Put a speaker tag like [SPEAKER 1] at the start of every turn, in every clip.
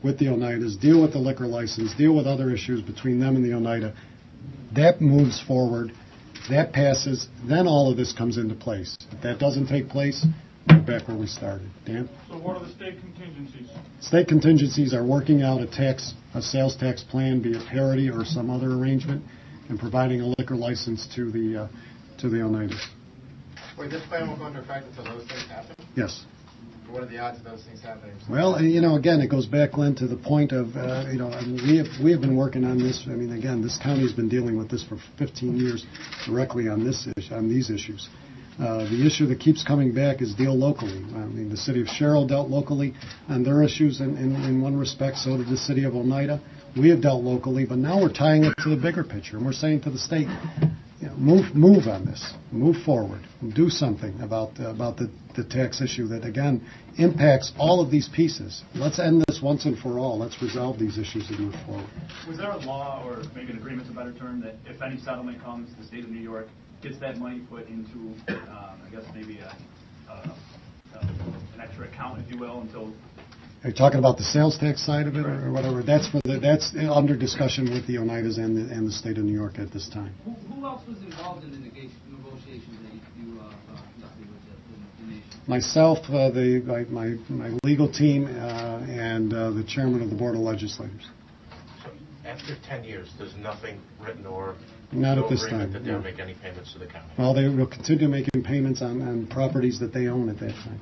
[SPEAKER 1] with the Oneidas, deal with the liquor license, deal with other issues between them and the Oneida. That moves forward. That passes. Then all of this comes into place. If that doesn't take place, we're back where we started. Dan?
[SPEAKER 2] So what are the state contingencies?
[SPEAKER 1] State contingencies are working out a sales tax plan, be it parity or some other arrangement, and providing a liquor license to the Oneidas.
[SPEAKER 3] Wait, this plan will go into effect until those things happen?
[SPEAKER 1] Yes.
[SPEAKER 3] What are the odds of those things happening?
[SPEAKER 1] Well, again, it goes back, Glenn, to the point of, we have been working on this. I mean, again, this county has been dealing with this for 15 years directly on these issues. The issue that keeps coming back is deal locally. I mean, the city of Sherrill dealt locally on their issues in one respect, so did the city of Oneida. We have dealt locally, but now we're tying it to the bigger picture, and we're saying to the state, move on this, move forward, do something about the tax issue that, again, impacts all of these pieces. Let's end this once and for all. Let's resolve these issues and move forward.
[SPEAKER 2] Was there a law, or maybe an agreement's a better term, that if any settlement comes, the state of New York gets that money put into, I guess maybe an extra account, if you will, until...
[SPEAKER 1] Are you talking about the sales tax side of it, or whatever? That's under discussion with the Oneidas and the state of New York at this time.
[SPEAKER 4] Who else was involved in the negotiations that you conducted with the nation?
[SPEAKER 1] Myself, my legal team, and the chairman of the Board of Legislators.
[SPEAKER 5] So after 10 years, there's nothing written or
[SPEAKER 1] not
[SPEAKER 5] no
[SPEAKER 1] at this
[SPEAKER 5] agreement
[SPEAKER 1] time.
[SPEAKER 5] that they'll make any payments to the county?
[SPEAKER 1] Well, they will continue making payments on properties that they own at that time.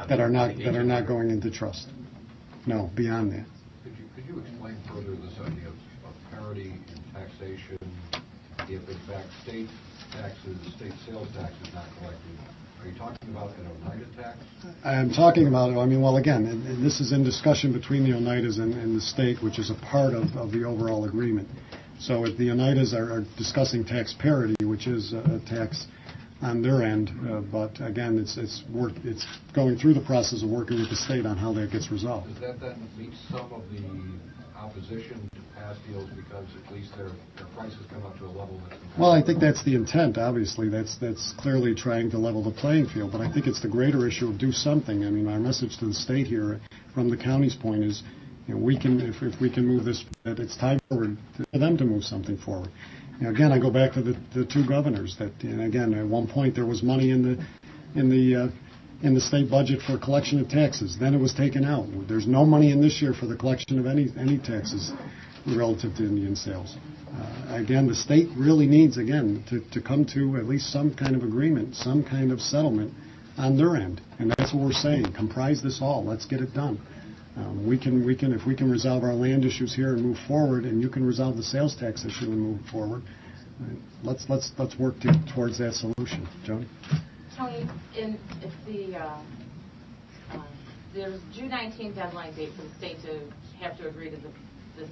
[SPEAKER 1] That are not going into trust. No, beyond that.
[SPEAKER 6] Could you explain further this idea of parity in taxation if in fact state sales tax is not collected? Are you talking about an Oneida tax?
[SPEAKER 1] I'm talking about, well, again, and this is in discussion between the Oneidas and the state, which is a part of the overall agreement. So if the Oneidas are discussing tax parity, which is a tax on their end, but again, it's going through the process of working with the state on how that gets resolved.
[SPEAKER 6] Does that then meet some of the opposition to past deals because at least their prices come up to a level that's competitive?
[SPEAKER 1] Well, I think that's the intent. Obviously, that's clearly trying to level the playing field. But I think it's the greater issue of do something. I mean, our message to the state here, from the county's point, is we can, if we can move this, that it's time for them to move something forward. Again, I go back to the two governors. And again, at one point there was money in the state budget for collection of taxes. Then it was taken out. There's no money in this year for the collection of any taxes relative to Indian sales. Again, the state really needs, again, to come to at least some kind of agreement, some kind of settlement on their end. And that's what we're saying. Comprise this all. Let's get it done. We can if we can resolve our land issues here and move forward, and you can resolve the sales tax issue and move forward. Let's work towards that solution, Joni.
[SPEAKER 7] Tony, if there's June 19th deadline date for the state to have to agree to this.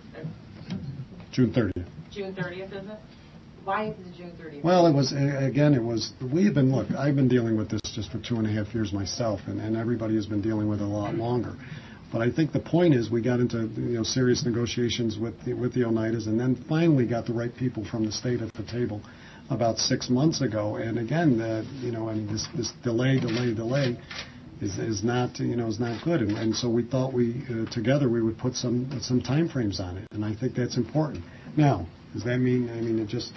[SPEAKER 1] June 30th.
[SPEAKER 7] June 30th, is it? Why is it June 30th?
[SPEAKER 1] Well, I've been dealing with this just for 2.5 years myself, and everybody has been dealing with it a lot longer. But I think the point is we got into serious negotiations with the Oneidas, and then finally got the right people from the state at the table about 6 months ago. And again, this delay is not good. And so we thought together we would put some time frames on it, and I think that's important. Now, does that mean? It just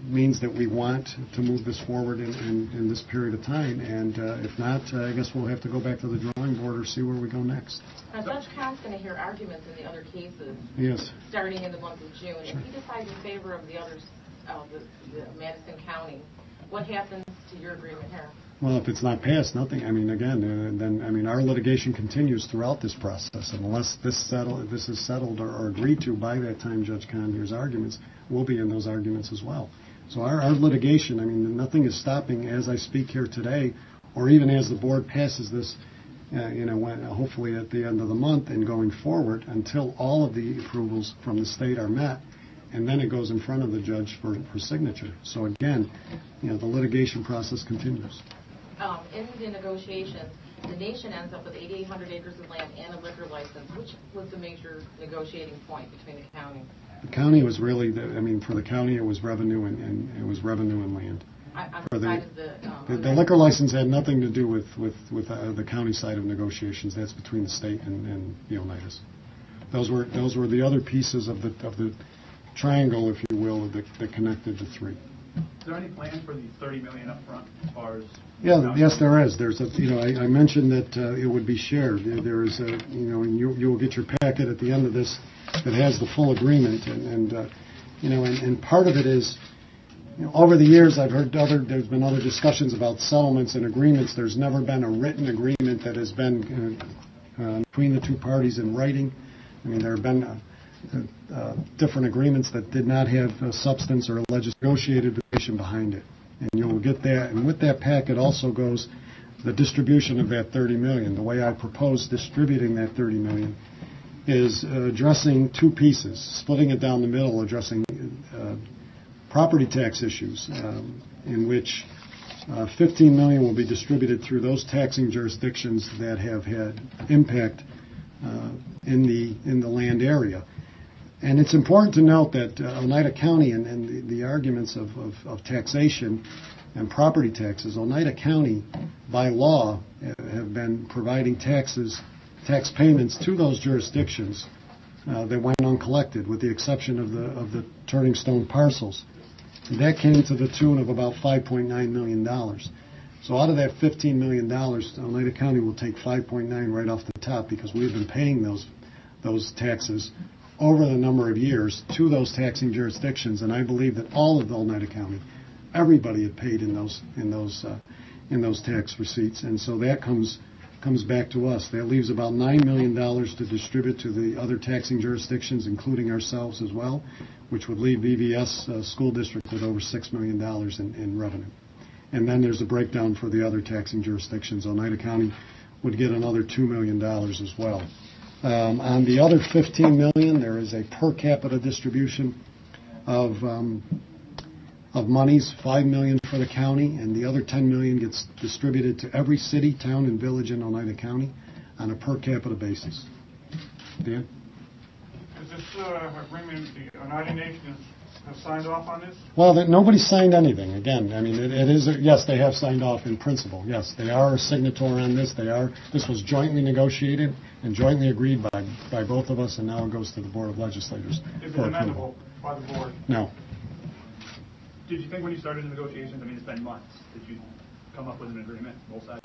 [SPEAKER 1] means that we want to move this forward in this period of time, and if not, I guess we'll have to go back to the drawing board or see where we go next.
[SPEAKER 7] Now, Judge Kahn's going to hear arguments in the other cases.
[SPEAKER 1] Yes. Starting
[SPEAKER 7] in the month of June. Sure. If he decides in favor of the others, the Madison County, what happens to your agreement here?
[SPEAKER 1] Well, if it's not passed, nothing. Then our litigation continues throughout this process, and unless this is settled or agreed to by that time Judge Kahn hears arguments, we'll be in those arguments as well. So our litigation, nothing is stopping as I speak here today, or even as the board passes this, hopefully at the end of the month and going forward until all of the approvals from the state are met, and then it goes in front of the judge for signature. So again, the litigation process continues.
[SPEAKER 7] In the negotiations, the nation ends up with 8,800 acres of land and a liquor license. Which was the major negotiating point between the county?
[SPEAKER 1] The county was really, for the county, it was revenue and land.
[SPEAKER 7] Outside of
[SPEAKER 1] The liquor license had nothing to do with the county side of negotiations. That's between the state and the Oneidas. Those were the other pieces of the triangle, if you will, that connected the three.
[SPEAKER 2] Is there any plan for the $30 million up front as far as?
[SPEAKER 1] Yes, there is. There's I mentioned that it would be shared. There is and you will get your packet at the end of this that has the full agreement, and part of it is, over the years I've heard there's been other discussions about settlements and agreements. There's never been a written agreement that has been between the two parties in writing. I mean, there have been different agreements that did not have substance or negotiated position behind it. And you will get that. And with that packet also goes the distribution of that $30 million. The way I propose distributing that $30 million is addressing two pieces, splitting it down the middle, addressing property tax issues, in which $15 million will be distributed through those taxing jurisdictions that have had impact in the land area. And it's important to note that Oneida County and the arguments of taxation and property taxes, Oneida County, by law, have been providing tax payments to those jurisdictions that went uncollected, with the exception of the Turning Stone parcels. And that came to the tune of about $5.9 million. So out of that $15 million, Oneida County will take 5.9 right off the top, because we've been paying those taxes over the number of years to those taxing jurisdictions, and I believe that all of Oneida County, everybody had paid in those tax receipts, and so that comes back to us. That leaves about $9 million to distribute to the other taxing jurisdictions, including ourselves as well, which would leave VVS School District with over $6 million in revenue. And then there's a breakdown for the other taxing jurisdictions. Oneida County would get another $2 million as well. On the other $15 million, there is a per capita distribution of monies, $5 million for the county, and the other $10 million gets distributed to every city, town, and village in Oneida County on a per capita basis. Dan?
[SPEAKER 8] Is this agreement, the Oneida Nation has signed off on this?
[SPEAKER 1] Well, nobody signed anything. Again, I mean, it is, yes, they have signed off in principle. Yes, they are a signatory on this. This was jointly negotiated and jointly agreed by both of us, and now it goes to the Board of Legislators.
[SPEAKER 8] Is it amendable by the board?
[SPEAKER 1] No.
[SPEAKER 2] Did you think when you started the negotiations, I mean, it's been months, did you come up with an agreement, both sides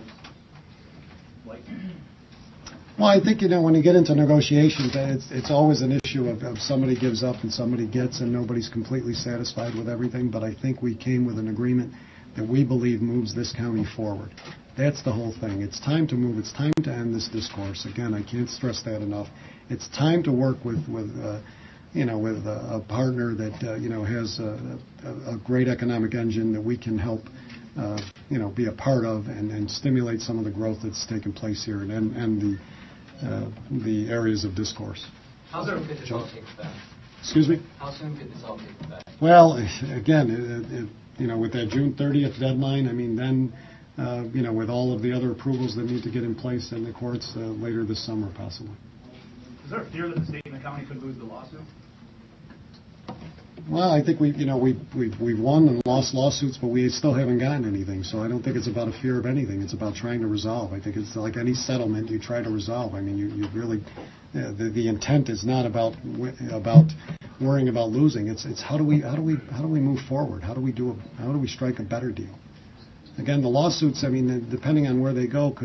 [SPEAKER 2] like?
[SPEAKER 1] Well, I think, when you get into negotiations, it's always an issue of somebody gives up and somebody gets, and nobody's completely satisfied with everything. But I think we came with an agreement that we believe moves this county forward. That's the whole thing. It's time to move. It's time to end this discourse. Again, I can't stress that enough. It's time to work with a partner that has a great economic engine that we can help be a part of and stimulate some of the growth that's taken place here and the areas of discourse.
[SPEAKER 4] How soon could this all take effect?
[SPEAKER 1] Excuse me?
[SPEAKER 4] How soon could this all take effect?
[SPEAKER 1] Well, again, with that June 30th deadline, I mean, then, with all of the other approvals that need to get in place in the courts later this summer, possibly.
[SPEAKER 2] Is there a fear that the state and the county could lose the lawsuit?
[SPEAKER 1] Well, I think we've won and lost lawsuits, but we still haven't gotten anything. So I don't think it's about a fear of anything. It's about trying to resolve. I think it's like any settlement you try to resolve. I mean, you really the intent is not about worrying about losing. It's how do we move forward? How do we strike a better deal? Again, the lawsuits, I mean, depending on where they go,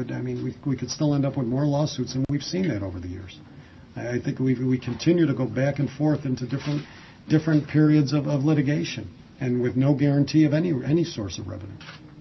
[SPEAKER 1] we could still end up with more lawsuits, and we've seen that over the years. I think we continue to go back and forth into different periods of litigation, and with no guarantee of any source of revenue.